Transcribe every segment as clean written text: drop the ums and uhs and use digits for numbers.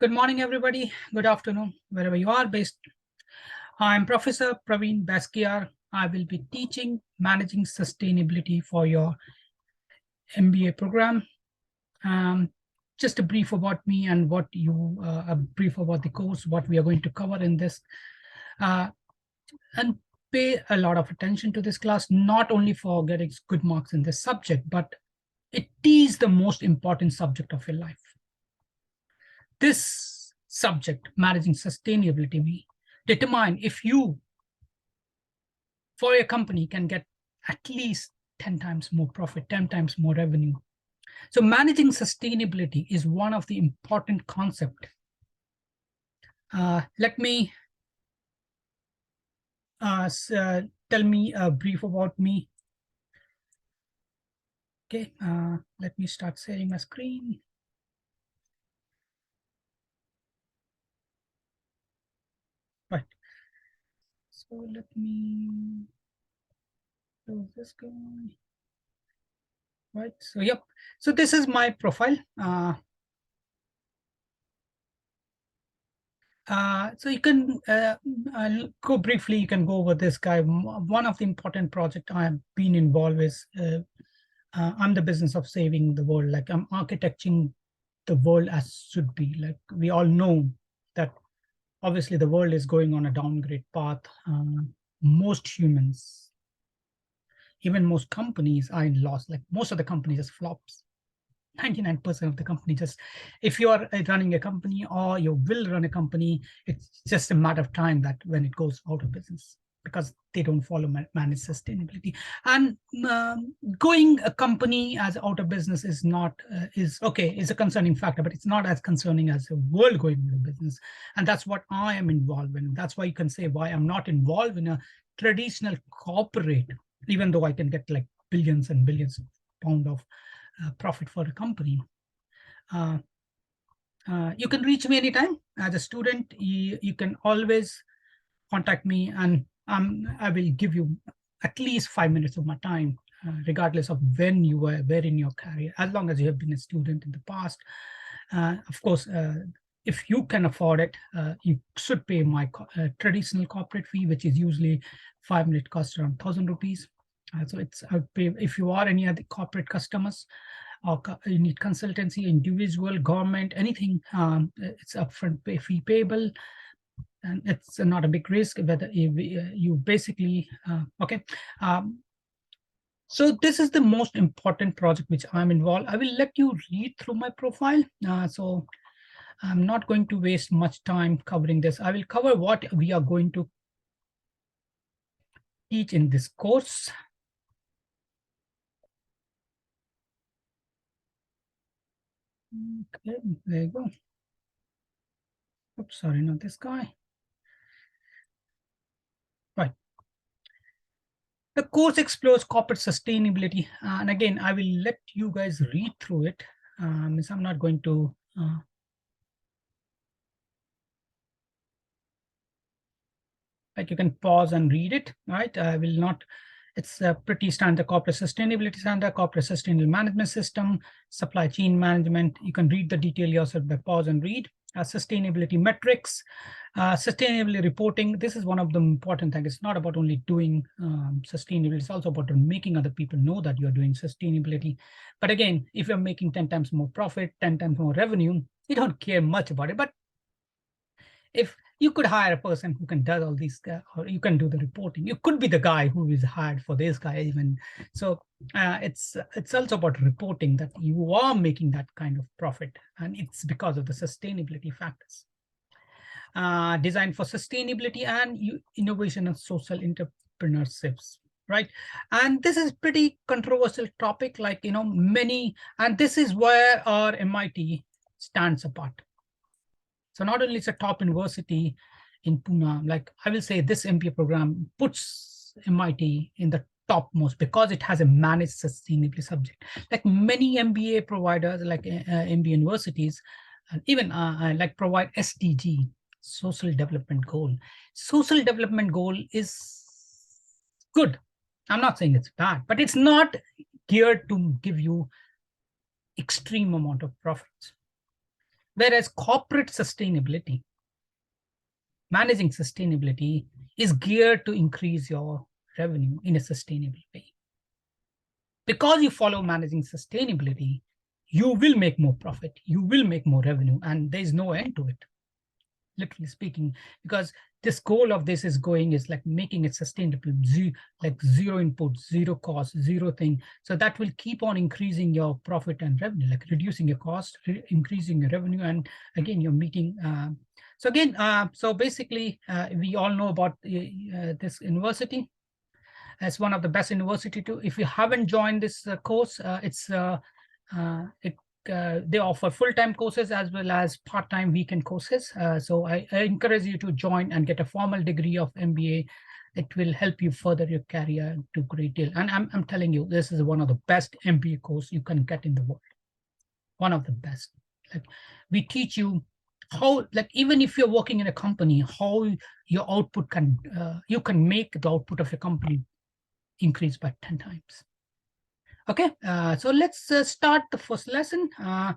Good morning, everybody. Good afternoon, wherever you are based. I'm Professor Praveen Baskiar. I will be teaching managing sustainability for your MBA program. Um, just a brief about me and a brief about the course, what we are going to cover in this. Uh, and pay a lot of attention to this class, not only for getting good marks in this subject, but it is the most important subject of your life. This subject, managing sustainability, will determine if you, for your company, can get at least 10 times more profit, 10 times more revenue. So managing sustainability is one of the important concepts. Let me tell me a brief about me. Okay, let me start sharing my screen. Right. So let me close this guy. Right. So yep. So this is my profile. So you can go briefly. You can go over this guy. One of the important projects I have been involved with. I'm the business of saving the world. Like I'm architecting the world as should be. Like we all know that obviously the world is going on a downgrade path. Most humans, even most companies, are in loss. Like most of the companies just flops. 99% of the company just, if you are running a company or you will run a company, it's just a matter of time that when it goes out of business because they don't follow managed sustainability. And going a company as out of business is not is okay, is a concerning factor, but it's not as concerning as the world going out of business. And that's what I am involved in. That's why you can say why I'm not involved in a traditional corporate, even though I can get like billions and billions of pound of profit for a company. Uh, you can reach me anytime as a student. You can always contact me, and I will give you at least 5 minutes of my time, regardless of when you were, where in your career, as long as you have been a student in the past. Of course, if you can afford it, you should pay my traditional corporate fee, which is usually 5 minute cost around 1,000 rupees. So it's I pay if you are any other corporate customers or you need consultancy, individual, government, anything. It's upfront fee payable, and it's not a big risk. Whether you basically okay. So this is the most important project which I'm involved. I will let you read through my profile. So I'm not going to waste much time covering this. I will cover what we are going to teach in this course. Okay, there you go. Oops, sorry, not this guy. Right. The course explores corporate sustainability. And again, I will let you guys read through it. So I'm not going to like you can pause and read it, right? I will not, it's a pretty standard corporate sustainability standard, corporate sustainable management system, supply chain management. You can read the detail yourself by pause and read. Sustainability metrics, sustainability reporting. This is one of the important things. It's not about only doing sustainability. It's also about making other people know that you're doing sustainability. But again, if you're making 10 times more profit, 10 times more revenue, you don't care much about it. But if you could hire a person who can do all these, or you can do the reporting, you could be the guy who is hired for this guy even. So it's also about reporting that you are making that kind of profit, and it's because of the sustainability factors. Designed for sustainability and innovation and social entrepreneurships, right? And this is pretty controversial topic, like many, and this is where our MIT stands apart. So not only it's a top university in Pune, like I will say this MBA program puts MIT in the topmost because it has a managed sustainability subject. Like many MBA providers, like MBA universities, even like provide SDG, social development goal. Social development goal is good. I'm not saying it's bad, but it's not geared to give you extreme amount of profits. Whereas corporate sustainability, managing sustainability is geared to increase your revenue in a sustainable way. Because you follow managing sustainability, you will make more profit, you will make more revenue, and there's no end to it, literally speaking, because this goal of this is like making it sustainable, like zero input, zero cost, zero thing. So that will keep on increasing your profit and revenue, like reducing your cost, increasing your revenue, and again, you're meeting. So again, so basically, we all know about this university as one of the best university too. If you haven't joined this course, they offer full-time courses as well as part-time weekend courses. So I encourage you to join and get a formal degree of MBA. It will help you further your career to great deal. And I'm telling you, this is one of the best MBA course you can get in the world. One of the best. Like, we teach you how, like, even if you're working in a company, how your output can, you can make the output of your company increase by 10 times. Okay, so let's start the first lesson. As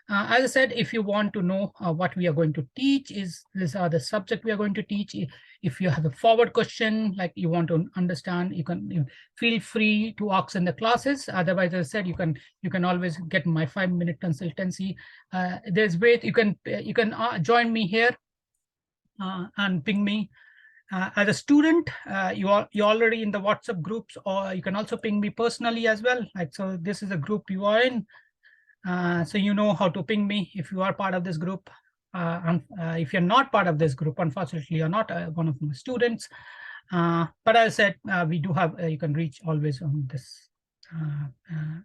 I said, if you want to know what we are going to teach, these are the subject we are going to teach. If you have a forward question, like you want to understand, you can feel free to ask in the classes. Otherwise, as I said, you can always get my 5-minute consultancy. There's ways you can join me here and ping me. As a student, you're already in the WhatsApp groups, or you can also ping me personally as well. Like, so this is a group you are in. So you know how to ping me if you are part of this group. If you're not part of this group, unfortunately, you're not one of my students. But as I said, we do have, you can reach always on this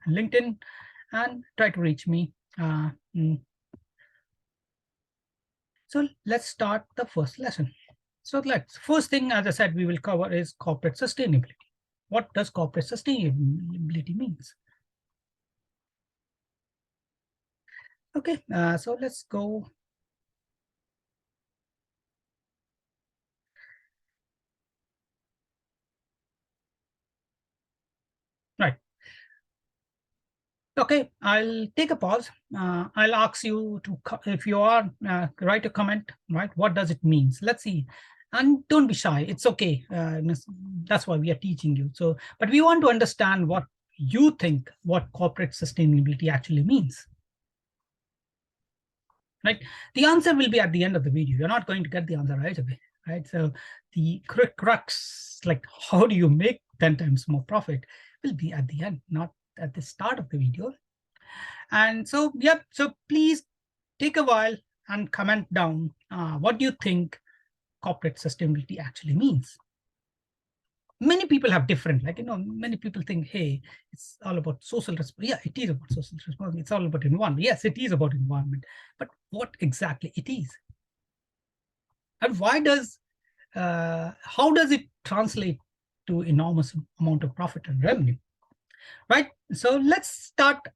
LinkedIn and try to reach me. So let's start the first lesson. So first thing, as I said, we will cover is corporate sustainability. What does corporate sustainability means? Okay, so let's go. Right. Okay, I'll take a pause. I'll ask you to, if you are, write a comment, right? What does it mean? Let's see. And don't be shy. It's okay. That's why we are teaching you. So, but we want to understand what you think what corporate sustainability actually means. Right? The answer will be at the end of the video. You're not going to get the answer right away, right? So the crux, like how do you make 10 times more profit, will be at the end, not at the start of the video. And so, yep, so please take a while and comment down what do you think corporate sustainability actually means. Many people have different, like, many people think, hey, it's all about social responsibility. Yeah, it is about social responsibility. It's all about environment. Yes, it is about environment. But what exactly it is? And why does, how does it translate to enormous amount of profit and revenue? Right? So let's start.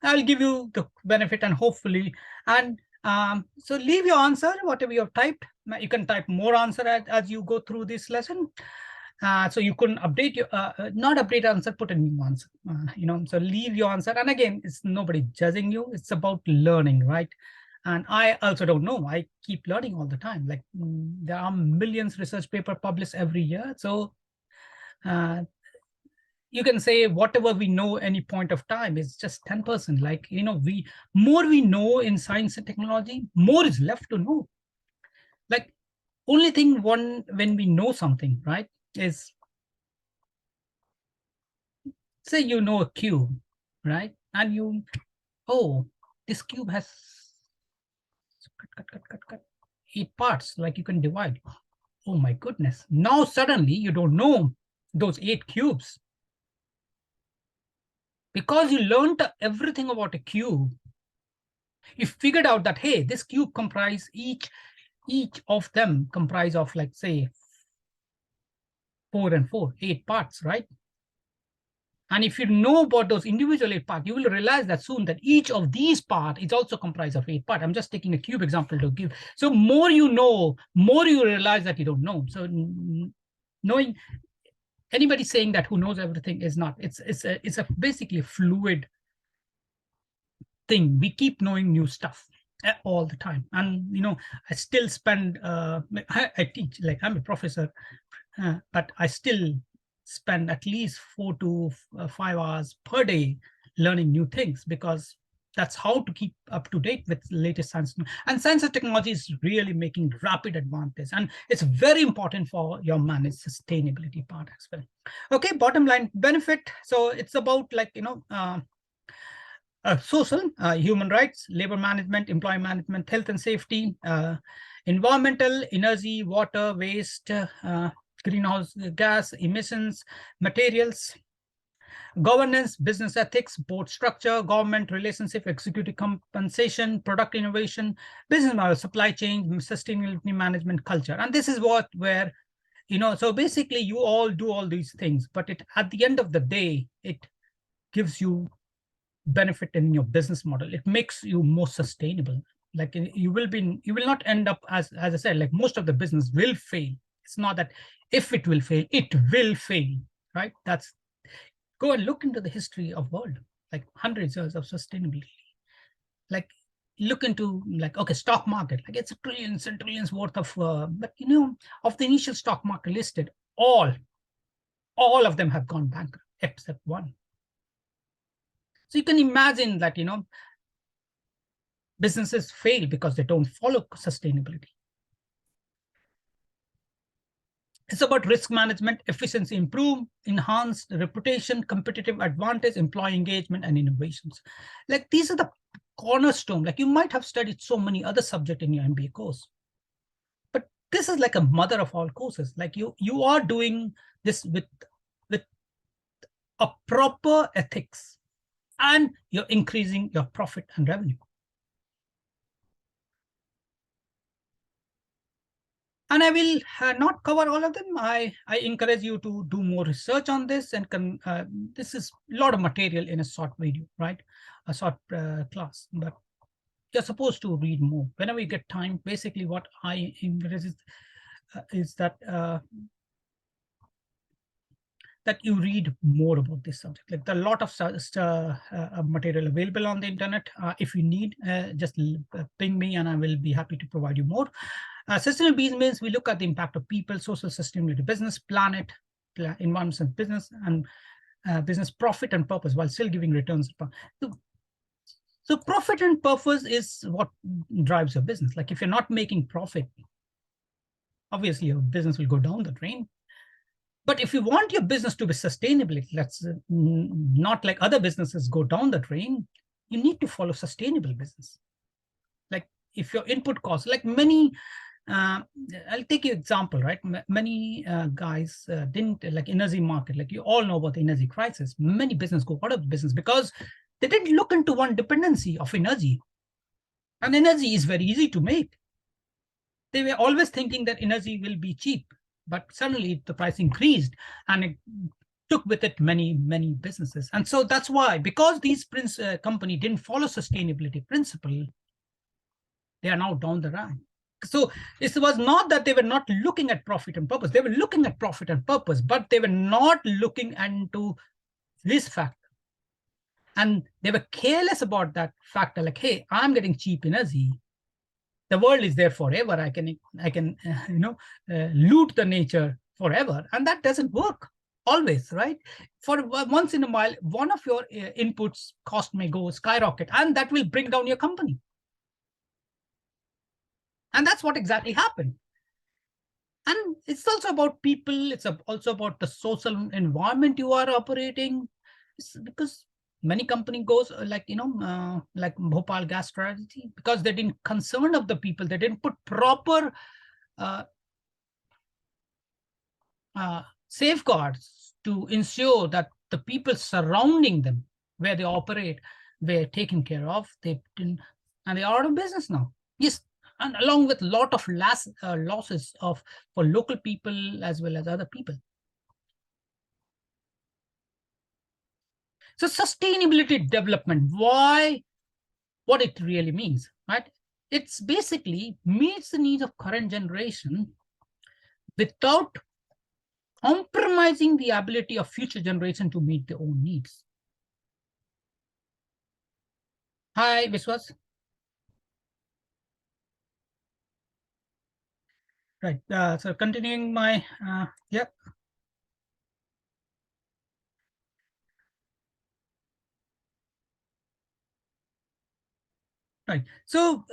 I'll give you the benefit and hopefully, and so leave your answer, whatever you have typed. You can type more answer as you go through this lesson. So you couldn't update your, not update answer, put a new answer, so leave your answer. And again, it's nobody judging you. It's about learning, right? And I also don't know. I keep learning all the time. Like there are millions research paper published every year. So you can say whatever we know any point of time is just 10%. Like, more we know in science and technology, more is left to know. Like only thing when we know something, right, is say you know a cube, right? And this cube has cut 8 parts, like you can divide. Oh my goodness. Now suddenly you don't know those 8 cubes. Because you learned everything about a cube, you figured out that, hey, this cube comprise each of them comprise of, like, say, 4 and 4, 8 parts, right? And if you know about those individual 8 parts, you will realize that soon that each of these parts is also comprised of 8 parts. I'm just taking a cube example to give. So more you know, more you realize that you don't know. So knowing, anybody saying that who knows everything is not. It's a basically fluid thing. We keep knowing new stuff. all the time. And I still spend I teach, like I'm a professor, but I still spend at least 4 to 5 hours per day learning new things, because that's how to keep up to date with latest science. And science and technology is really making rapid advances, and it's very important for your managed sustainability part as well. Okay, bottom line benefit. So it's about, like, social, human rights, labor management, employee management, health and safety, environmental, energy, water, waste, greenhouse gas emissions, materials, governance, business ethics, board structure, government relationship, executive compensation, product innovation, business model, supply chain, sustainability management, culture. And this is where, so basically you all do all these things, but at the end of the day, it gives you benefit in your business model. It makes you more sustainable. Like, you will not end up, as I said, like most of the business will fail. It's not that if it will fail, it will fail, right? That's Go and look into the history of world, like hundreds years of sustainability. Like, look into, like, okay, stock market, like it's trillions and trillions worth of, but of the initial stock market listed, all of them have gone bankrupt except one. So you can imagine that, businesses fail because they don't follow sustainability. It's about risk management, efficiency improve, enhanced reputation, competitive advantage, employee engagement, and innovations. Like, these are the cornerstone. Like, you might have studied so many other subjects in your MBA course, but this is like a mother of all courses. Like, you are doing this with a proper ethics, and you're increasing your profit and revenue. And I will not cover all of them. I encourage you to do more research on this, and this is a lot of material in a short video, right? A short class, but you're supposed to read more whenever you get time. Basically, what I encourage is that that you read more about this subject. Like, there are a lot of material available on the internet. If you need, just ping me and I will be happy to provide you more. Sustainability means we look at the impact of people, social sustainability, business, planet, environment, and business, and business profit and purpose, while still giving returns. So profit and purpose is what drives your business. Like, if you're not making profit, obviously your business will go down the drain. But if you want your business to be sustainable, let's not like other businesses go down the drain, you need to follow sustainable business. Like, if your input costs, like many, I'll take you example, right? Many guys didn't, like energy market, like you all know about the energy crisis. Many business go out of business because they didn't look into one dependency of energy. And energy is very easy to make. They were always thinking that energy will be cheap, but suddenly the price increased, and it took with it many businesses. And so that's why, because these company didn't follow sustainability principle, they are now down the line. So it was not that they were not looking at profit and purpose. They were looking at profit and purpose, but they were not looking into this factor. And they were careless about that factor. Like, hey, I'm getting cheap energy. The world is there forever. I can loot the nature forever, and that doesn't work always, right? For once in a while, one of your inputs cost may go skyrocket, and that will bring down your company. And that's what exactly happened. And it's also about people. It's also about the social environment you are operating. Because many company goes like Bhopal gas strategy, because they didn't concern of the people. They didn't put proper uh, safeguards to ensure that the people surrounding them, where they operate, were taken care of. They didn't, and they are out of business now. Yes, and along with a lot of losses for local people as well as other people. So sustainability development, what it really means, right? It's basically meets the needs of current generation without compromising the ability of future generation to meet their own needs. Hi, Viswas. Right. So continuing my, yeah. Right. So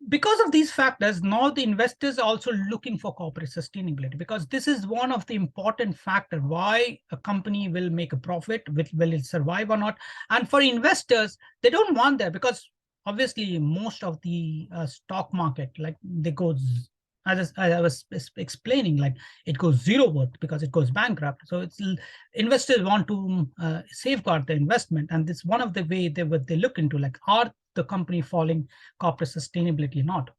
because of these factors, now the investors are also looking for corporate sustainability, because this is one of the important factor why a company will make a profit, will it survive or not. And for investors, they don't want that, because obviously most of the stock market, like they go, as I was explaining, like it goes zero worth because it goes bankrupt. So it's investors want to safeguard the investment, and this one of the way they look into, like, are the company following corporate sustainability or not.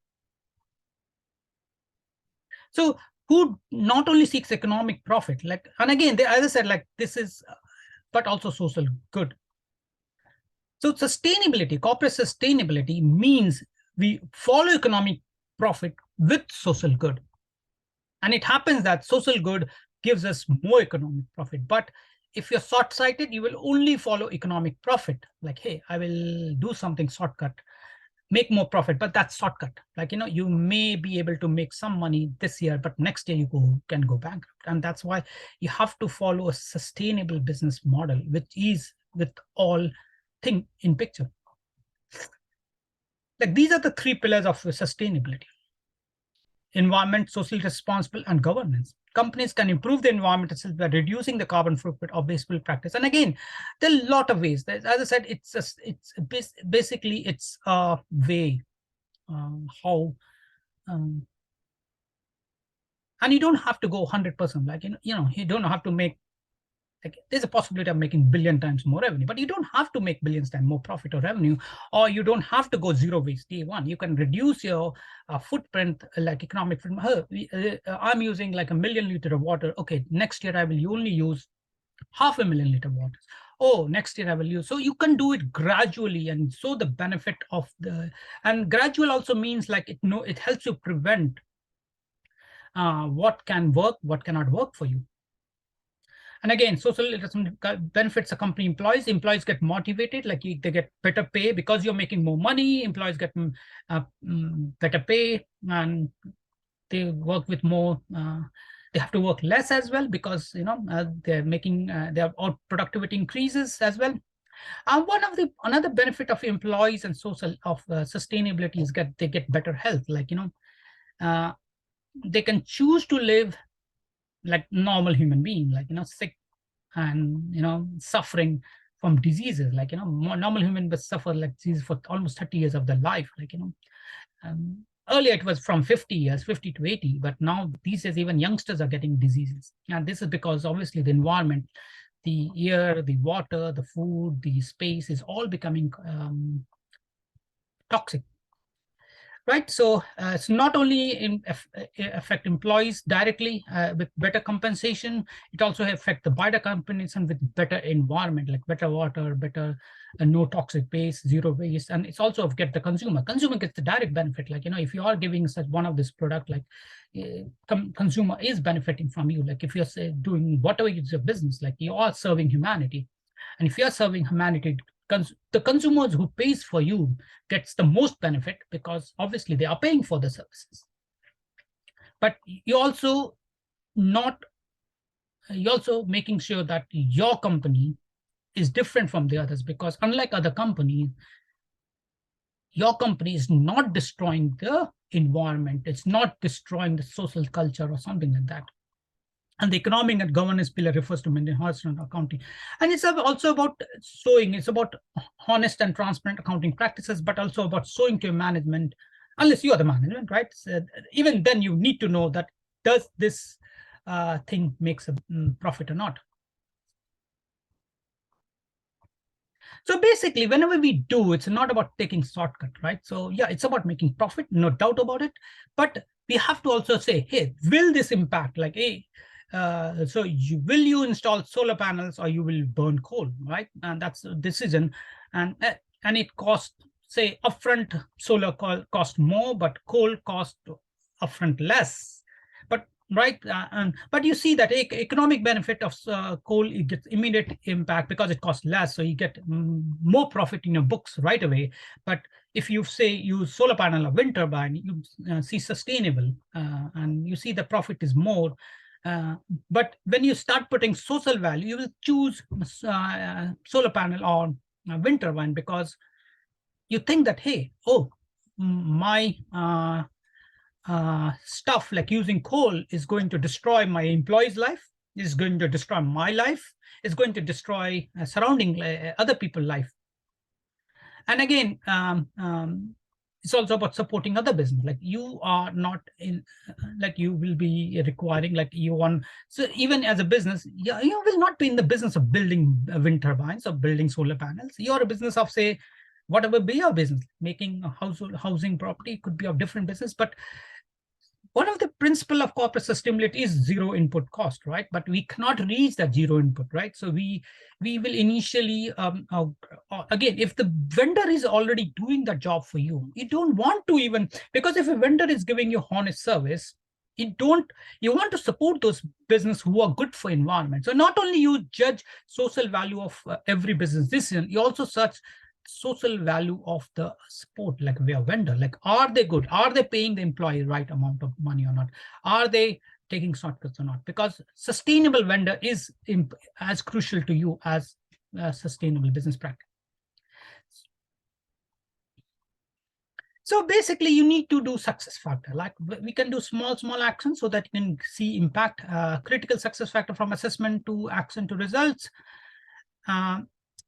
So who not only seeks economic profit, like, and again, they, as I said, like this is, but also social good. So sustainability, corporate sustainability means we follow economic profit with social good. And it happens that social good gives us more economic profit. But if you're short-sighted, you will only follow economic profit. Like, hey, I will do something shortcut, make more profit, but that's shortcut. Like, you may be able to make some money this year, but next year can go bankrupt. And that's why you have to follow a sustainable business model, which is with all thing in picture. Like, these are the three pillars of sustainability: environment, social responsible, and governance. Companies can improve the environment itself by reducing the carbon footprint of wasteful practice. And again, there are a lot of ways. As I said, basically it's a way how, and you don't have to go 100%. Like, you don't have to make, like, there's a possibility of making billion times more revenue, but you don't have to make billions times more profit or revenue, or you don't have to go zero waste day one. You can reduce your footprint, like economic footprint. I'm using like 1,000,000 liters of water. Okay, next year I will only use 500,000 liters of water. Oh, next year I will use. So you can do it gradually, and so the benefit of the, and gradual also means like it helps you prevent what can work, what cannot work for you. And again, social benefits a company employees. Employees get motivated, like they get better pay because you're making more money. Employees get better pay, and they work with more. They have to work less as well, because they're making their productivity increases as well. And another benefit of employees and social of sustainability is they get better health. Like, uh, they can choose to live like normal human being, like, sick and suffering from diseases. Like, normal human beings suffer like disease for almost 30 years of their life. Like, earlier it was from 50 years, 50 to 80, but now these days even youngsters are getting diseases. And this is because obviously the environment, the air, the water, the food, the space is all becoming toxic. Right. So it's not only affect employees directly with better compensation, it also affect the wider companies and with better environment, like better water, better no toxic waste, zero waste. And it's also get the consumer gets the direct benefit. Like, if you are giving such one of this product, like consumer is benefiting from you. Like, if you're doing whatever is your business, like you are serving humanity. And if you're serving humanity, the consumers who pays for you gets the most benefit, because obviously they are paying for the services. But not you're also making sure that your company is different from the others, because unlike other companies, your company is not destroying the environment, it's not destroying the social culture or something like that. And the economic and governance pillar refers to maintenance and accounting. And it's also about showing, it's about honest and transparent accounting practices, but also about showing to your management, unless you are the management, right? So even then you need to know that, does this thing makes a profit or not? So basically, whenever we do, it's not about taking shortcut, right? So yeah, it's about making profit, no doubt about it. But we have to also say, hey, will this impact? Like, hey, so will you install solar panels or you will burn coal, right? And that's a decision, and it costs, say, upfront solar cost more, but coal cost upfront less. But right? But you see that economic benefit of coal, it gets immediate impact because it costs less, so you get more profit in your books right away. But if you say use solar panel or wind turbine, you see sustainable, and you see the profit is more. But when you start putting social value, you will choose solar panel or wind turbine because you think that, hey, oh, my stuff like using coal is going to destroy my employee's life, is going to destroy my life, is going to destroy surrounding other people's life. And again, it's also about supporting other business. Like you are not in, like you will be requiring, like you want. So even as a business, you will not be in the business of building wind turbines or building solar panels. You're a business of, say, whatever be your business, making a household housing property could be of different business. But one of the principle of corporate sustainability is zero input cost, right? But we cannot reach that zero input, right? So we will initially, again, if the vendor is already doing the job for you, you don't want to even, because if a vendor is giving you honest service, you want to support those business who are good for environment. So not only you judge social value of every business decision, you also search social value of the support, like we are vendor, like are they good, are they paying the employee right amount of money or not, are they taking shortcuts or not, because sustainable vendor is as crucial to you as sustainable business practice. So basically you need to do success factor, like we can do small actions so that you can see impact. Critical success factor from assessment to action to results.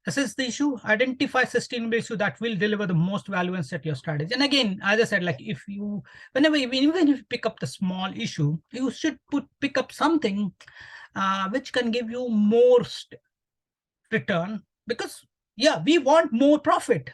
Assess the issue, identify sustainable issue that will deliver the most value and set your strategy. And again, as I said, like if you, even if you pick up the small issue, you should pick up something which can give you more return, because yeah, we want more profit,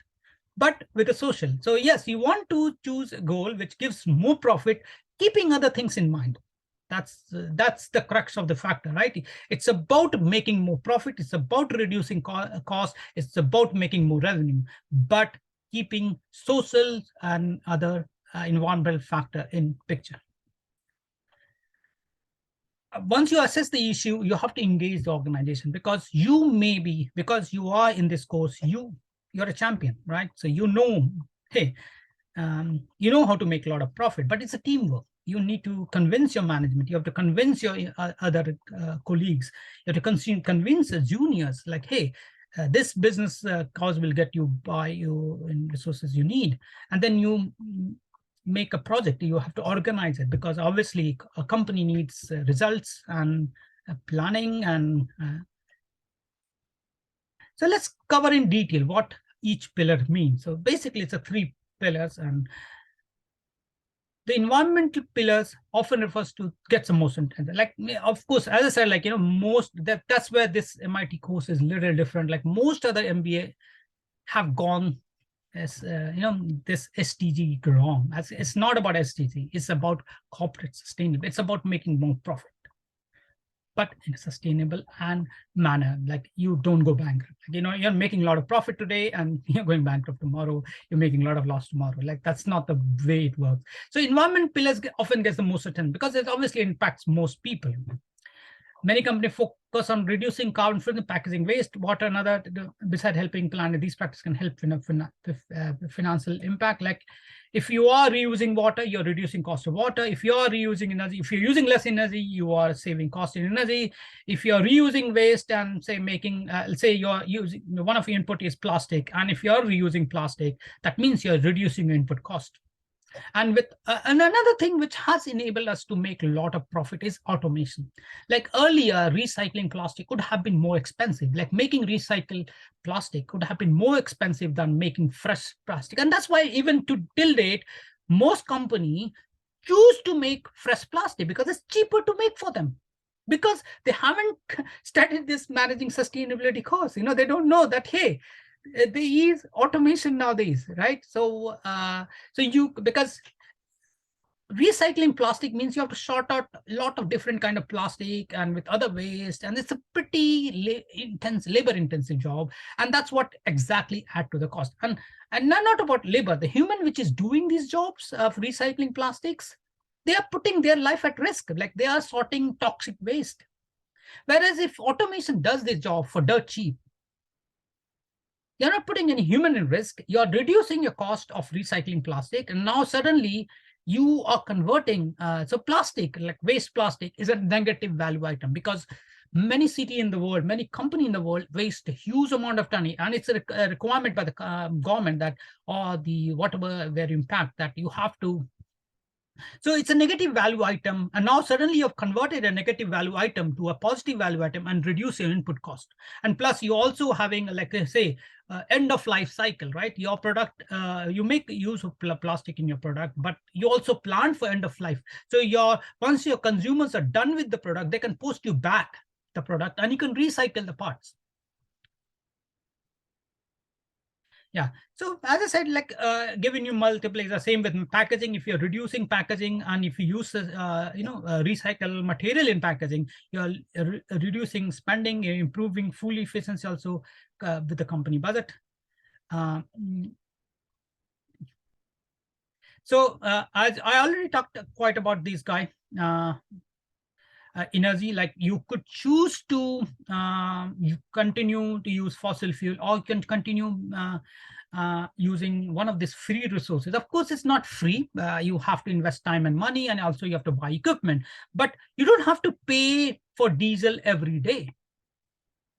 but with a social. So yes, you want to choose a goal which gives more profit, keeping other things in mind. That's the crux of the factor, right? It's about making more profit. It's about reducing cost. It's about making more revenue, but keeping social and other environmental factor in picture. Once you assess the issue, you have to engage the organization, because because you are in this course, you're a champion, right? So hey, you know how to make a lot of profit, but it's a teamwork. You need to convince your management. You have to convince your other colleagues. You have to convince the juniors, like, hey, this business cause will get you by you in resources you need. And then you make a project. You have to organize it, because obviously a company needs results and planning. And so let's cover in detail what each pillar means. So basically it's a 3 pillars, and the environmental pillars often refers to gets the most attention. Like, of course, as I said, like, that's where this MIT course is a little different. Like most other MBA have gone as this SDG wrong. It's not about SDG. It's about corporate sustainability. It's about making more profit, but in a sustainable and manner. Like you don't go bankrupt. Like, you're making a lot of profit today and you're going bankrupt tomorrow. You're making a lot of loss tomorrow. Like that's not the way it works. So environment pillars often gets the most attention because it obviously impacts most people. Many companies focus on reducing carbon footprint, packaging waste, water, and other. Besides helping planet, these practices can help financial impact. Like if you are reusing water, you're reducing cost of water. If you are reusing energy, if you're using less energy, you are saving cost in energy. If you're reusing waste and say making, say you're using, one of your input is plastic, and if you're reusing plastic, that means you're reducing your input cost. And another thing which has enabled us to make a lot of profit is automation. Like earlier, recycling plastic could have been more expensive. Like making recycled plastic could have been more expensive than making fresh plastic. And that's why even to till date, most companies choose to make fresh plastic because it's cheaper to make for them. Because they haven't studied this managing sustainability costs. They don't know that, hey, there is automation nowadays, right? So because recycling plastic means you have to sort out a lot of different kind of plastic and with other waste, and it's a pretty labor intensive job, and that's what exactly add to the cost. And not about labor, the human which is doing these jobs of recycling plastics, they are putting their life at risk, like they are sorting toxic waste. Whereas if automation does this job for dirt cheap, you're not putting any human in risk, you're reducing your cost of recycling plastic, and now suddenly you are converting, so plastic, like waste plastic, is a negative value item, because many city in the world, many company in the world waste a huge amount of money, and it's a requirement by the government that, or the whatever their impact, that you have to. So it's a negative value item, and now suddenly you've converted a negative value item to a positive value item and reduce your input cost. And plus, you're also having, like I say, end of life cycle, right? Your product, you make use of plastic in your product, but you also plan for end of life. So once your consumers are done with the product, they can post you back the product, and you can recycle the parts. Yeah. So as I said, like giving you multipliers, same with packaging. If you're reducing packaging and if you use, recycle material in packaging, you're reducing spending, you're improving fuel efficiency also with the company budget. As I already talked quite about this guy, energy, like you could choose to you continue to use fossil fuel, or you can continue using one of these free resources. Of course, it's not free. You have to invest time and money, and also you have to buy equipment, but you don't have to pay for diesel every day.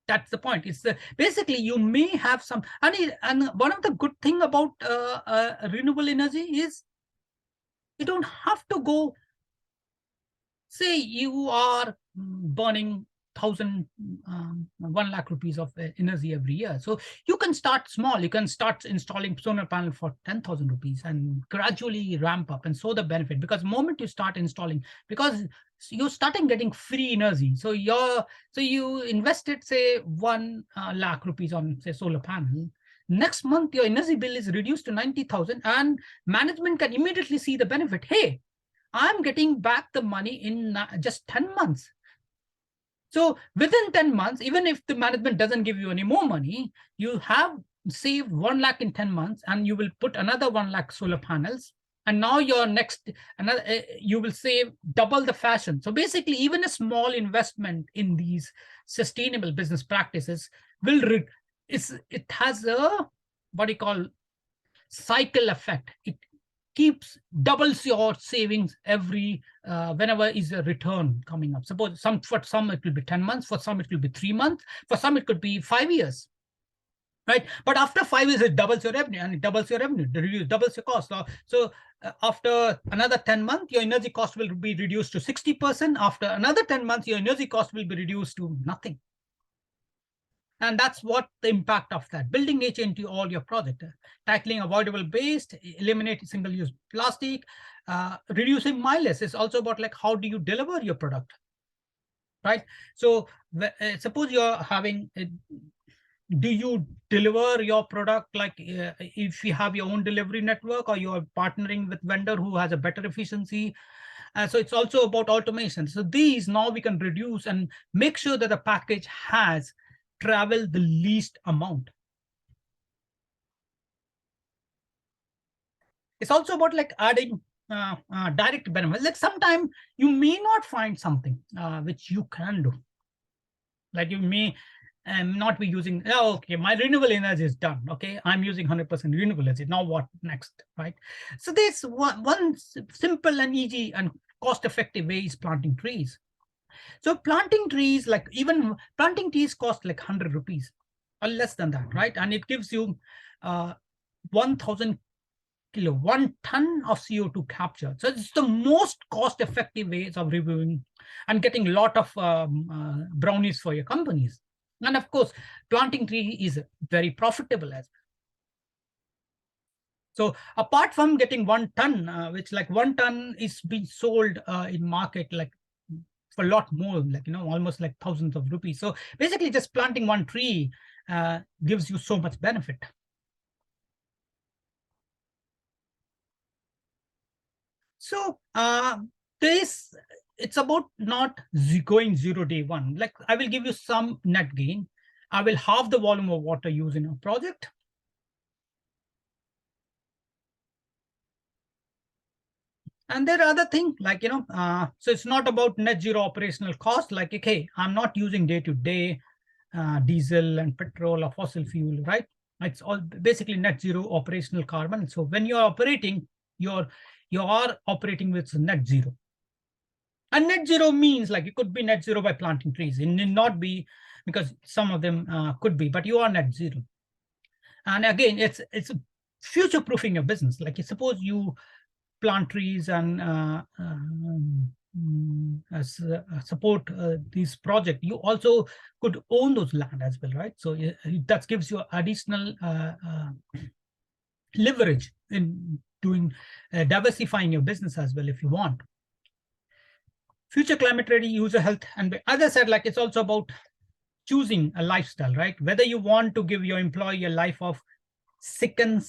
That's the point. It's basically you may have some, and one of the good thing about renewable energy is you don't have to go. Say you are burning 1 lakh rupees of energy every year. So you can start small. You can start installing solar panel for 10,000 rupees and gradually ramp up and show the benefit. Because the moment you start installing, because you're starting getting free energy. So you invested, say, 1 lakh rupees on, say, solar panel. Next month, your energy bill is reduced to 90,000, and management can immediately see the benefit. Hey, I'm getting back the money in just 10 months. So within 10 months, even if the management doesn't give you any more money, you have saved 1 lakh in 10 months, and you will put another 1 lakh solar panels. And now your you will save double the fashion. So basically, even a small investment in these sustainable business practices it has a, what do you call, cycle effect. It doubles your savings every whenever is a return coming up. Suppose for some it will be 10 months, for some it will be 3 months, for some it could be 5 years, right? But after 5 years, it doubles your revenue, and it doubles your revenue, doubles your cost. So after another 10 months, your energy cost will be reduced to 60%. After another 10 months, your energy cost will be reduced to nothing. And that's what the impact of that. Building nature into all your project, tackling avoidable waste, eliminating single-use plastic, reducing mileage is also about, like, how do you deliver your product, right? So suppose you're having, do you deliver your product, like if you have your own delivery network, or you're partnering with vendor who has a better efficiency? So it's also about automation. So these, now we can reduce and make sure that the package has travel the least amount. It's also about, like, adding direct benefits. Like sometimes you may not find something which you can do. Like you may not be using, oh, okay, my renewable energy is done. Okay, I'm using 100% renewable energy. Now what next, right? So there's one simple and easy and cost-effective way is planting trees. So planting trees, like even planting trees cost like 100 rupees or less than that, right? And it gives you 1,000 kilo, 1 ton of CO2 capture. So it's the most cost-effective ways of reviewing and getting a lot of brownies for your companies. And of course, planting tree is very profitable as well. So apart from getting 1 ton, which like 1 ton is being sold in market, like for a lot more, like, almost like thousands of rupees. So basically just planting 1 tree gives you so much benefit. So it's about not going zero day one. Like I will give you some net gain. I will halve the volume of water used in a project. And there are other things like, so it's not about net zero operational cost. Like, okay, I'm not using day to day diesel and petrol or fossil fuel, right? It's all basically net zero operational carbon. So when you're operating, you are operating with net zero. And net zero means like you could be net zero by planting trees. It need not be, because some of them could be, but you are net zero. And again, it's future proofing your business. Like suppose you plant trees and support this project, you also could own those land as well, right? So that gives you additional leverage in doing diversifying your business as well if you want. Future climate ready user health, and as I said, like it's also about choosing a lifestyle, right? Whether you want to give your employee a life of sick and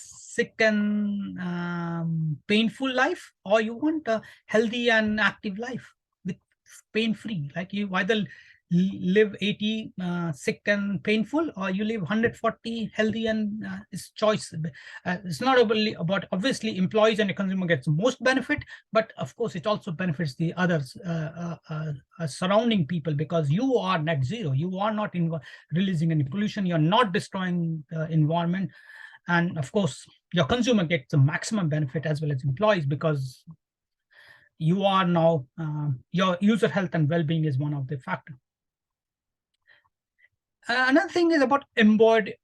painful life, or you want a healthy and active life with pain free. Like you either live 80 sick and painful, or you live 140 healthy and it's choice. It's not only about, obviously employees and the consumer gets the most benefit, but of course it also benefits the others surrounding people, because you are net zero. You are not releasing any pollution, you're not destroying the environment. And of course, your consumer gets the maximum benefit as well as employees, because you are now, your user health and well-being is one of the factors. Another thing is about embodied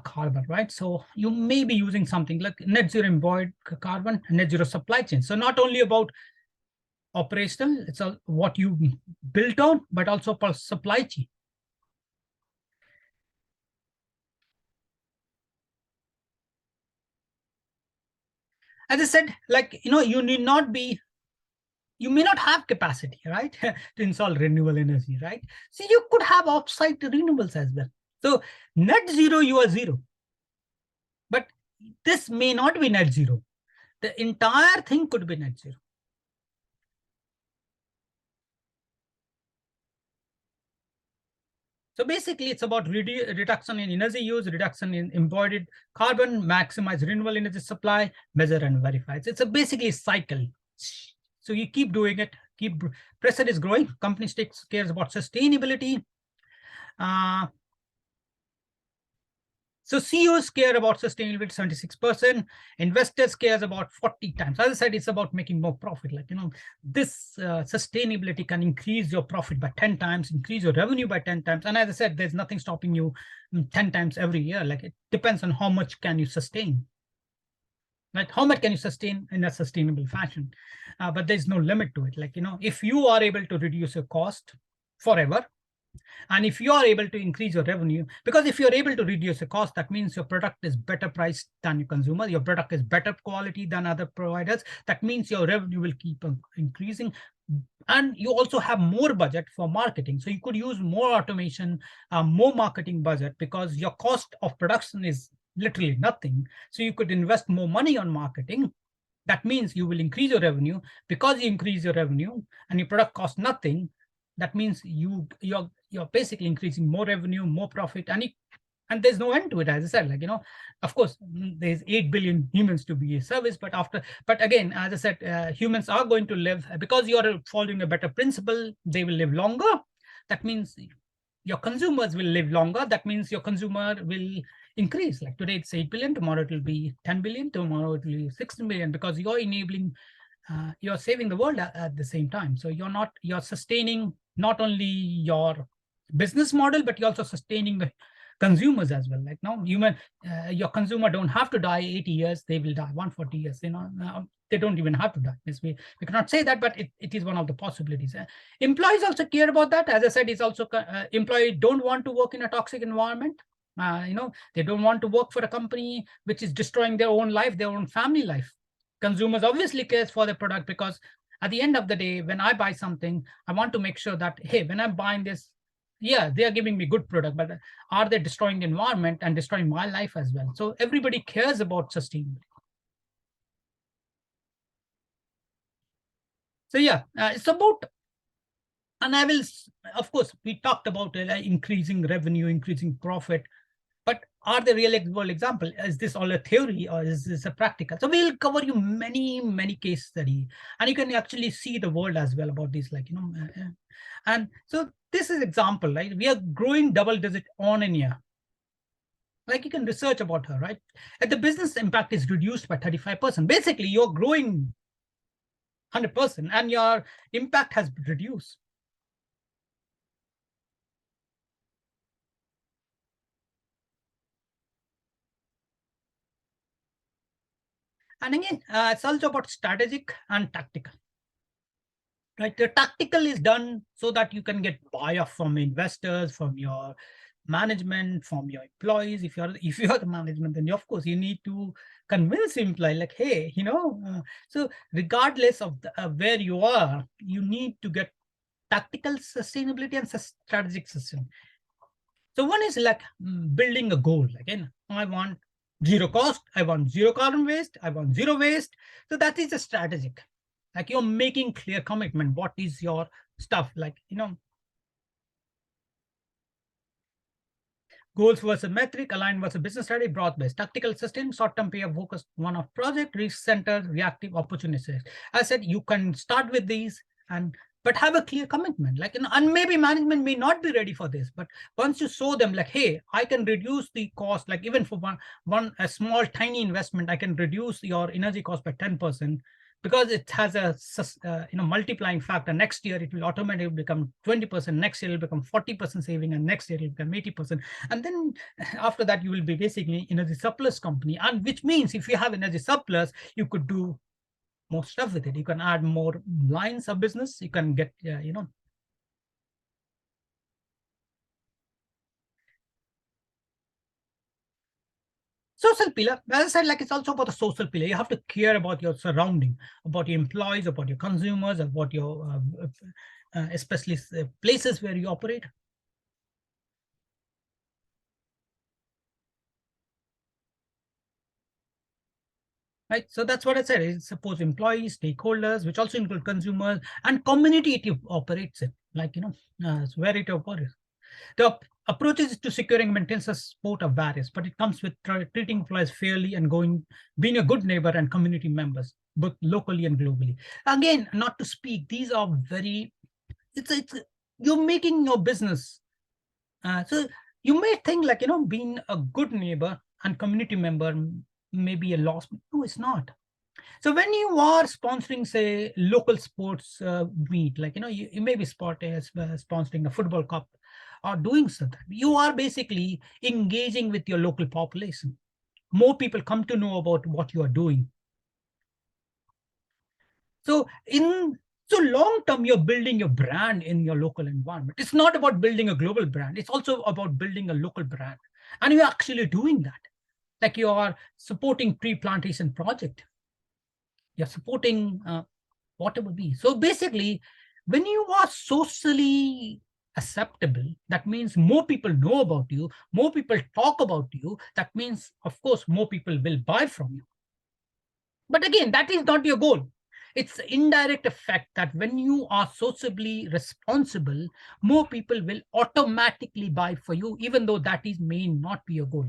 carbon, right? So you may be using something like net zero embodied carbon and net zero supply chain. So not only about operational, it's what you built on, but also for supply chain. As I said, like, you need not be, you may not have capacity, right, to install renewable energy, right? So you could have offsite renewables as well. So net zero, you are zero. But this may not be net zero. The entire thing could be net zero. So basically, it's about reduction in energy use, reduction in embodied carbon, maximize renewable energy supply, measure and verify. It's a basically cycle. So you keep doing it, pressure is growing, companies cares about sustainability. So CEOs care about sustainability 76%, investors cares about 40 times. As I said, it's about making more profit. Like, this sustainability can increase your profit by 10 times, increase your revenue by 10 times. And as I said, there's nothing stopping you 10 times every year. Like, it depends on how much can you sustain. Right? How much can you sustain in a sustainable fashion? But there's no limit to it. Like, if you are able to reduce your cost forever, and if you are able to increase your revenue, because if you're able to reduce the cost, that means your product is better priced than your consumer, your product is better quality than other providers. That means your revenue will keep increasing. And you also have more budget for marketing. So you could use more automation, more marketing budget, because your cost of production is literally nothing. So you could invest more money on marketing. That means you will increase your revenue. Because you increase your revenue and your product costs nothing, that means you're basically increasing more revenue, more profit, and there's no end to it. As I said, like, of course, there's 8 billion humans to be serviced, but again, as I said, humans are going to live, because you're following a better principle, they will live longer. That means your consumers will live longer. That means your consumer will increase. Like today it's 8 billion, tomorrow it will be 10 billion, tomorrow it will be 16 billion, because you're enabling, you're saving the world at the same time. So you're sustaining not only your business model, but you're also sustaining the consumers as well. Like now, your consumer don't have to die 80 years, they will die 140 years. They don't even have to die. We cannot say that, but it is one of the possibilities. Employees also care about that. As I said, it's also employees don't want to work in a toxic environment. They don't want to work for a company which is destroying their own life, their own family life. Consumers obviously cares for the product, because at the end of the day, when I buy something, I want to make sure that, hey, when I'm buying this, yeah, they are giving me good product, but are they destroying the environment and destroying my life as well? So everybody cares about sustainability. So yeah, it's about, and I will, of course, we talked about increasing revenue, increasing profit, but are they real world example? Is this all a theory or is this a practical? So we'll cover you many case study, and you can actually see the world as well about this, like, and so this is example, right? We are growing double digit on in year. Like, you can research about her, right? And the business impact is reduced by 35%. Basically, you're growing 100% and your impact has reduced. And again, it's also about strategic and tactical. Right, the tactical is done so that you can get buy-off from investors, from your management, from your employees. If you're the management, then of course you need to convince employee, like, hey, so regardless of where you are, you need to get tactical sustainability and strategic sustain. So one is like building a goal. Again, I want zero cost, I want zero carbon waste, I want zero waste. So that is a strategic. Like, you're making clear commitment. What is your stuff? Like, goals versus metric, aligned versus business strategy, broad-based, tactical, sustained, short-term payoff, focused one-off project, risk center, reactive, opportunities. I said you can start with these, but have a clear commitment. Like, and maybe management may not be ready for this, but once you show them, like, hey, I can reduce the cost, like even for a small tiny investment, I can reduce your energy cost by 10%. Because it has a multiplying factor. Next year it will automatically become 20%, next year it will become 40% saving, and next year it will become 80%. And then after that you will be basically energy surplus company, and which means if you have energy surplus, you could do more stuff with it. You can add more lines of business, you can get social pillar. As I said, like, it's also about the social pillar. You have to care about your surrounding, about your employees, about your consumers, about your especially places where you operate. Right, so that's what I said. It's suppose employees, stakeholders, which also include consumers, and community it operates in, like, it's where it operates. The approaches to securing maintenance support are various, but it comes with treating employees fairly and being a good neighbor and community members, both locally and globally. Again, not to speak, these are very, it's you're making your business. So you may think, like, being a good neighbor and community member may be a loss. No, it's not. So when you are sponsoring, say, local sports meet, like, you may be sponsoring a football cup or doing something, you are basically engaging with your local population. More people come to know about what you are doing. So long term, you're building your brand in your local environment. It's not about building a global brand. It's also about building a local brand. And you're actually doing that. Like, you are supporting tree plantation project. You're supporting whatever be. So basically, when you are socially acceptable, that means more people know about you, more people talk about you. That means, of course, more people will buy from you. But again, that is not your goal. It's the indirect effect that when you are socially responsible, more people will automatically buy for you, even though that is may not be your goal.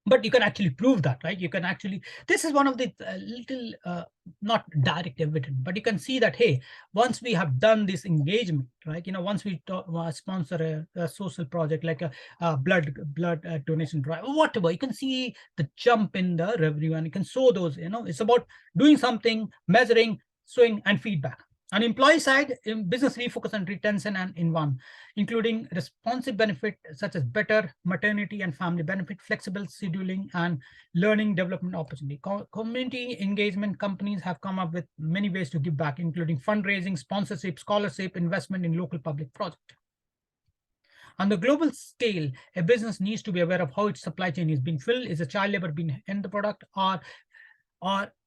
But you can actually prove that, right? You can actually, this is one of the little not direct evidence, but you can see that, hey, once we have done this engagement, right, once we sponsor a social project like a blood donation drive or whatever, you can see the jump in the revenue, and you can show those. It's about doing something, measuring, showing, and feedback. On employee side, in business refocus on retention and in one, including responsive benefit such as better maternity and family benefit, flexible scheduling, and learning development opportunity. Community engagement companies have come up with many ways to give back, including fundraising, sponsorship, scholarship, investment in local public projects. On the global scale, a business needs to be aware of how its supply chain is being filled. Is a child labor being in the product, or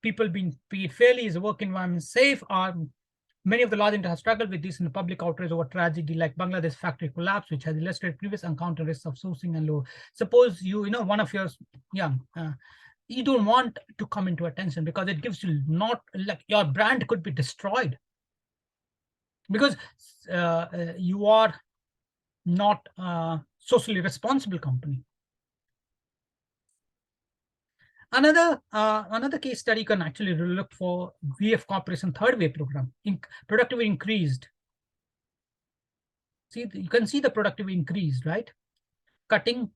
people being paid fairly? Is the work environment safe? Or many of the large enterprises have struggled with this in the public outrage over tragedy like Bangladesh factory collapse, which has illustrated previous encounter risks of sourcing and low. Suppose one of your, you don't want to come into attention because it gives you not, like, your brand could be destroyed because you are not a socially responsible company. Another case study you can actually look for VF Corporation third wave program. Productivity increased. See, you can see the productivity increased, right? Cutting,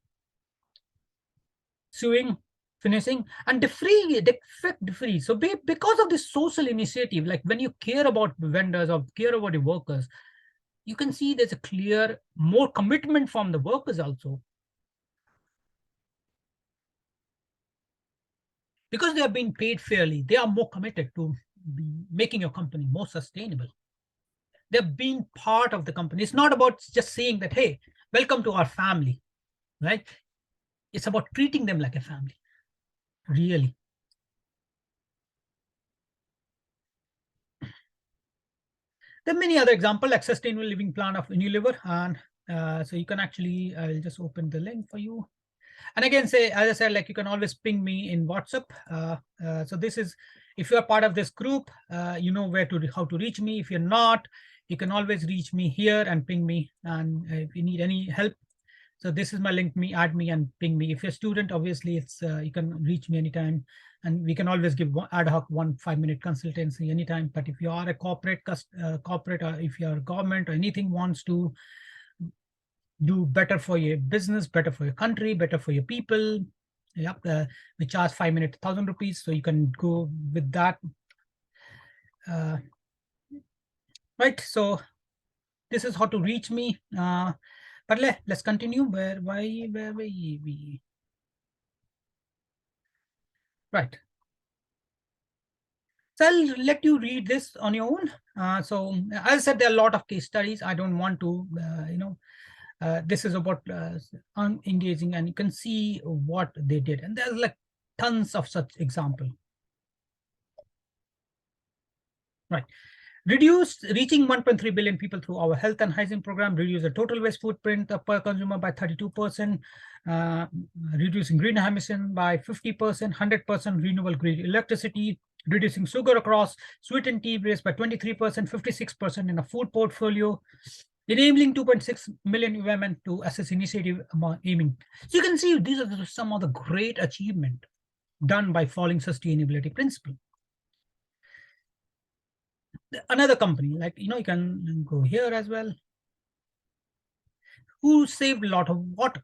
sewing, finishing, and defect free. So because of this social initiative, like when you care about vendors or care about the workers, you can see there's a clear, more commitment from the workers also. Because they are being paid fairly, they are more committed to making your company more sustainable. They're being part of the company. It's not about just saying that, hey, welcome to our family, right? It's about treating them like a family, really. There are many other examples, like Sustainable Living Plan of Unilever. And so you can actually, I'll just open the link for you. And again, say, as I said, like you can always ping me in WhatsApp. So this is, if you're part of this group, you know how to reach me. If you're not, you can always reach me here and ping me. And if you need any help, so this is my link, add me and ping me. If you're a student, obviously it's you can reach me anytime, and we can always give ad hoc 5-minute consultancy anytime. But if you are a corporate, or if you're a government or anything wants to do better for your business, better for your country, better for your people, yep, we charge 5 minutes, 1,000 rupees. So you can go with that. Right. So this is how to reach me. But let's continue. Where we right. So I'll let you read this on your own. So as I said, there are a lot of case studies. I don't want to, this is about engaging, and you can see what they did. And there's like tons of such example. Right. Reaching 1.3 billion people through our health and hygiene program, reduce the total waste footprint per consumer by 32%, reducing greenhouse emission by 50%, 100% renewable green electricity, reducing sugar across sweet and tea waste by 23%, 56% in a food portfolio, enabling 2.6 million women to assess initiative aiming. So you can see these are some of the great achievement done by following sustainability principle. Another company, like, you can go here as well, who saved a lot of water.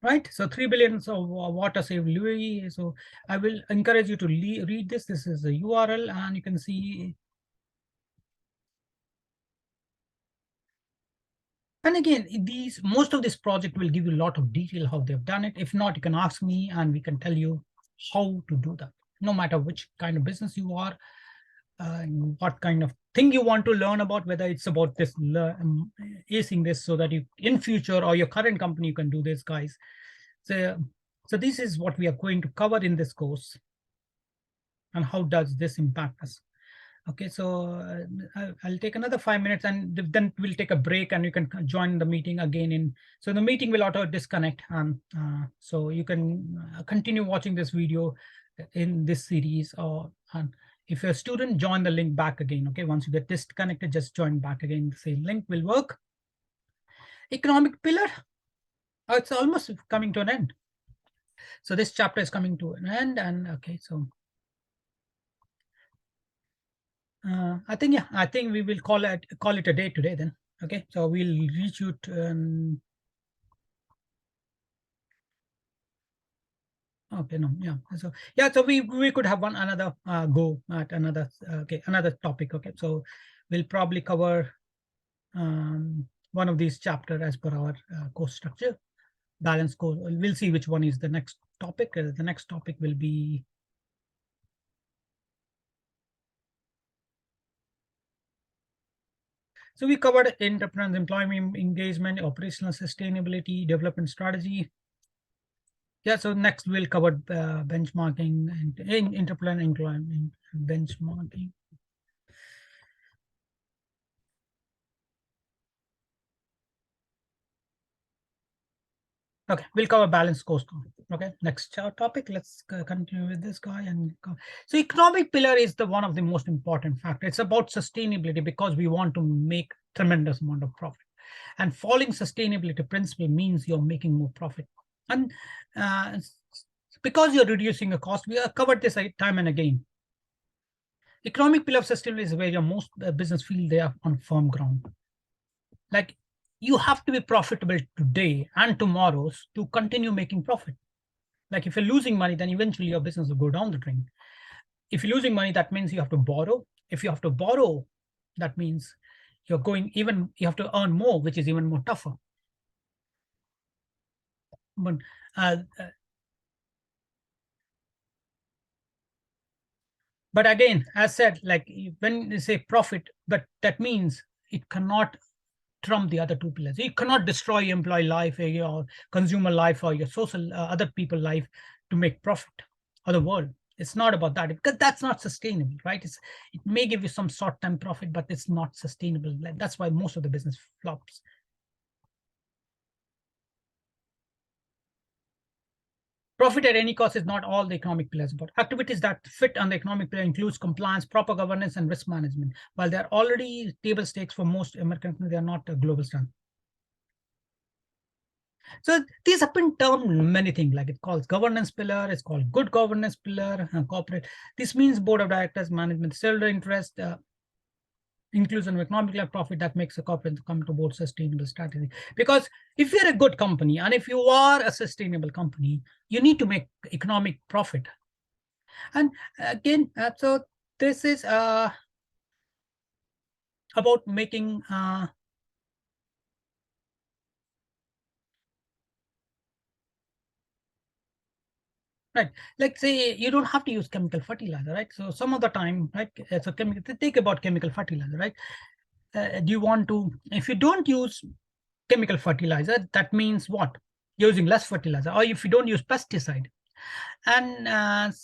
Right, so 3 billions of water saved Louis. So I will encourage you to read this. This is the URL, and you can see. And again, most of this project will give you a lot of detail how they've done it. If not, you can ask me and we can tell you how to do that. No matter which kind of business you are, what kind of thing you want to learn about, whether it's about this acing this so that you in future or your current company you can do this, guys. So this is what we are going to cover in this course, and how does this impact us. Okay, so I'll take another 5 minutes, and then we'll take a break, and you can join the meeting again. So the meeting will auto disconnect, so you can continue watching this video in this series, or if you're a student, join the link back again. Okay, once you get disconnected, just join back again. The same link will work. Economic pillar. It's almost coming to an end. So this chapter is coming to an end, and okay, so I think we will call it a day today then. Okay, so we'll reach you to, okay, no, so we could have another go at another topic. Okay, so we'll probably cover one of these chapter as per our course structure, balance course. We'll see which one is the next topic. The next topic will be, so we covered entrepreneurs, employment engagement, operational sustainability, development strategy. Yeah, so next we'll cover benchmarking and entrepreneur employment benchmarking. Okay, we'll cover balanced scorecard. Okay, next topic. Let's continue with this guy and go. So economic pillar is the one of the most important factor. It's about sustainability because we want to make tremendous amount of profit. And following sustainability principle means you're making more profit. And uh, because you're reducing the cost, we have covered this time and again. Economic pillar of sustainability is where your most business feel they are on firm ground. Like you have to be profitable today and tomorrow's to continue making profit. Like if you're losing money, then eventually your business will go down the drain. If you're losing money, that means you have to borrow. If you have to borrow, that means you have to earn more, which is even more tougher. But uh, uh, but again, as said, like when you say profit, but that means it cannot trump the other two pillars. You cannot destroy employee life, your consumer life, or your social other people life to make profit or the world. It's not about that because that's not sustainable, right? It may give you some short-term profit, but it's not sustainable. That's why most of the business flops. Profit at any cost is not all the economic pillars, but activities that fit on the economic pillar includes compliance, proper governance, and risk management. While they're already table stakes for most American companies, they are not a global standard. So these have been termed many things, like it calls governance pillar, it's called good governance pillar, corporate. This means board of directors, management, shareholder interest, inclusion of economic profit that makes a corporate come to board sustainable strategy. Because if you're a good company and if you are a sustainable company, you need to make economic profit. And again, so this is about making right. Like say you don't have to use chemical fertilizer, right? So some of the time, right? So think about chemical fertilizer, right? Do you want to, if you don't use chemical fertilizer, that means what? Using less fertilizer, or if you don't use pesticide, and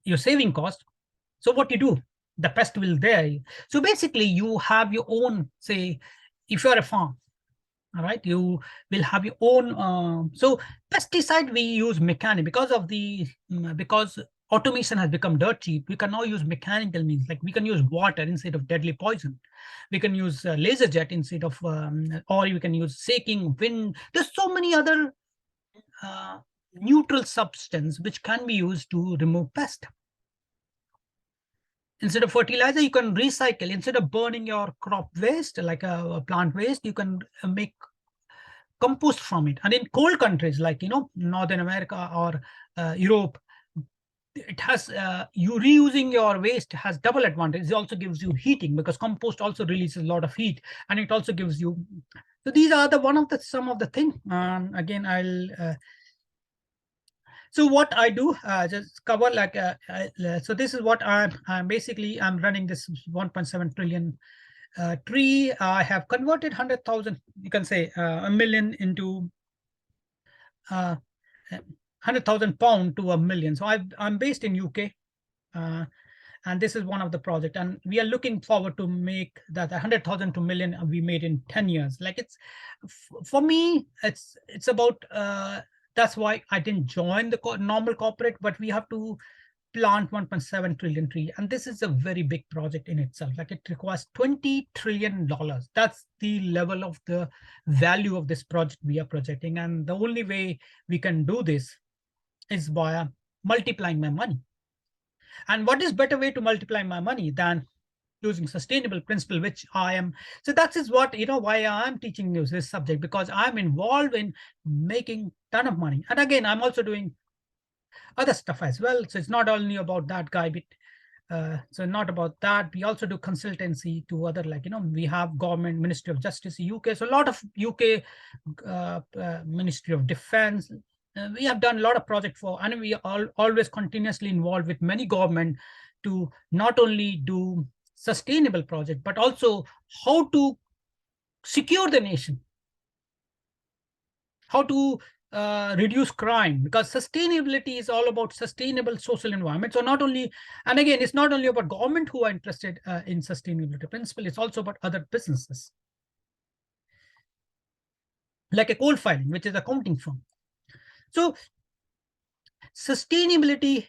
you're saving cost. So what you do? The pest will there. So basically, you have your own. Say, if you're a farm, all right, you will have your own so pesticide we use mechanic because of the because automation has become dirt cheap. We can now use mechanical means, like we can use water instead of deadly poison. We can use laser jet instead of or you can use shaking wind. There's so many other uh, neutral substance which can be used to remove pest. Instead of fertilizer, you can recycle. Instead of burning your crop waste like a plant waste, you can make compost from it. And in cold countries like Northern America or Europe, it has you reusing your waste has double advantage. It also gives you heating because compost also releases a lot of heat, and it also gives you. So these are the one of the some of the thing. Again, I'll. So what I do, just cover like so this is what I'm basically I'm running this 1.7 trillion tree. I have converted 100,000, you can say a million into 100,000 pound to a million. So I'm based in UK, uh, and this is one of the project. And we are looking forward to make that 100,000 to million we made in 10 years. Like it's for me, it's about. That's why I didn't join the normal corporate, but we have to plant 1.7 trillion tree, and this is a very big project in itself. Like it requires $20 trillion. That's the level of the value of this project we are projecting, and the only way we can do this is via multiplying my money. And what is better way to multiply my money than using sustainable principle, which I am. So that is what why I'm teaching you this subject, because I'm involved in making ton of money. And again, I'm also doing other stuff as well. So it's not only about that guy, but so not about that. We also do consultancy to other, like we have government, Ministry of Justice, UK. So a lot of UK Ministry of Defense. We have done a lot of project for, and we are always continuously involved with many government to not only do sustainable project, but also how to secure the nation, how to reduce crime, because sustainability is all about sustainable social environment. So not only, and again, it's not only about government who are interested in sustainability principle, it's also about other businesses. like a coal filing, which is accounting firm. So sustainability,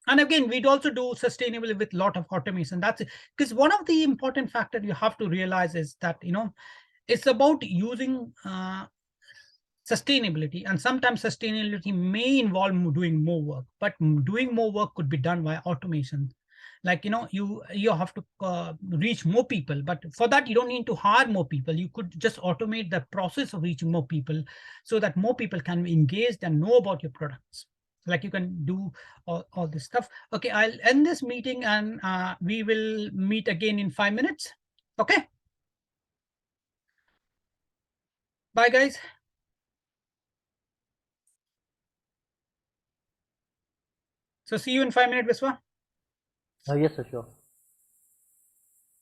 and again, we'd also do sustainability with a lot of automation. That's because one of the important factors you have to realize is that, it's about using sustainability, and sometimes sustainability may involve doing more work, but doing more work could be done by automation. Like, you have to reach more people, but for that you don't need to hire more people. You could just automate the process of reaching more people, so that more people can be engaged and know about your products. Like, you can do all this stuff. Okay, I'll end this meeting, and we will meet again in 5 minutes. Okay, bye guys. So see you in 5 minutes, Viswa. Yes, sir, sure.